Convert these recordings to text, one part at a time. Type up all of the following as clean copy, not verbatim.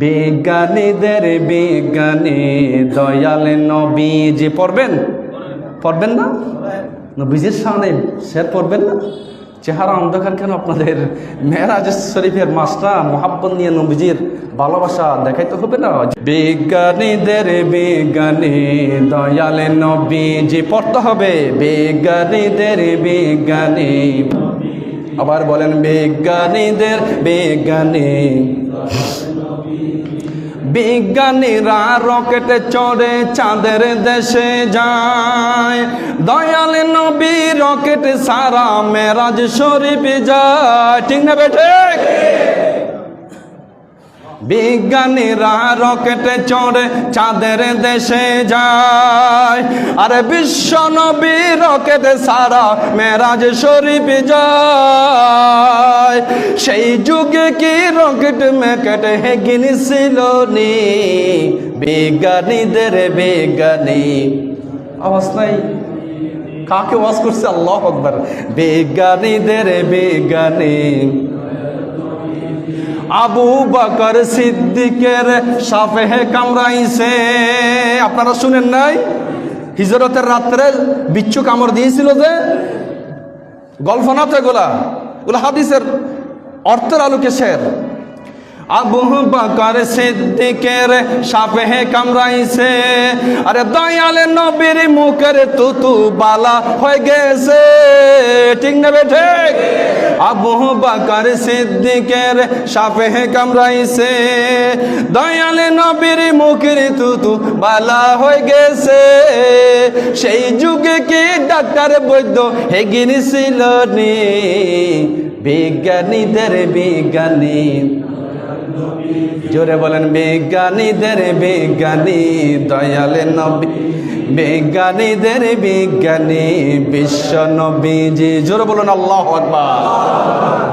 বিজ্ঞানীদের বিজ্ঞানী দয়াল নবীজি পড়বেন না? নবীজির সামনে শের পড়বেন না? চেহারা অন্ধকার কেন আপনাদের? মেরাজ শরীফের মাসটা মোহাব্বত নিয়ে নবীজির ভালোবাসা দেখাইতে হবে না? বিজ্ঞানীদের বিজ্ঞানী দয়াল নবীজি পড়তে হবে। বিজ্ঞানীদের বিজ্ঞানী, আবার বলেন বিজ্ঞানীদের বিজ্ঞানী। বিজ্ঞানীরা রকেটে চড়ে চাঁদের দেশে যায়, দয়াল নবী রকেট সারা মেরাজ শরীফ যায়। ঠিক না বেঠে? বিজ্ঞানীরা রকেটে চড়ে চাঁদের দেশে যায়, আরে বিশ্ব নবী রকেট সারা মেরাজ শরীফ যায়। সেই যুগে কি রকেট মেকেট হেগিনি ছিল নি? বিজ্ঞানীদের বিজ্ঞানী। আওয়াজ নাই? কাকে ওয়াজ করছে? আল্লাহু আকবার। বিজ্ঞানীদের বিজ্ঞানী। আবু বকর সিদ্দিকের সাফে কামড়াইছে, আপনারা শুনেন নাই? হিজরতের রাত্রে বিচ্ছু কামড় দিয়েছিল যে, গল্প না তো এগুলা হাদিসের অর্থের আলোকে শের। আবু বকর সিদ্দিকের সাফে কামড়াইছে, আরে দয়াল নবীর মুখের তুতু বালা হয়ে গেছে। ঠিক না বেঠে? আবু বকর সিদ্দিকের সাফে কামড়াইছে, দয়াল নবীর মুখের তুতু বালা হয়ে গেছে। সেই যুগে কি ডাক্তার বৈদ্য হেগিনি ছিল নি? বিজ্ঞানীদের বিজ্ঞানী। জোরে বলেন বিজ্ঞানীদের বিজ্ঞানী দয়াল নবী। বিজ্ঞানীদের বিজ্ঞানী বিশ্ব নবীজি। জোরে বলুন আল্লাহু আকবার।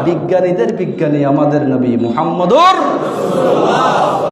বিজ্ঞানীদের বিজ্ঞানী আমাদের নবী মুহাম্মদুর রাসূলুল্লাহ।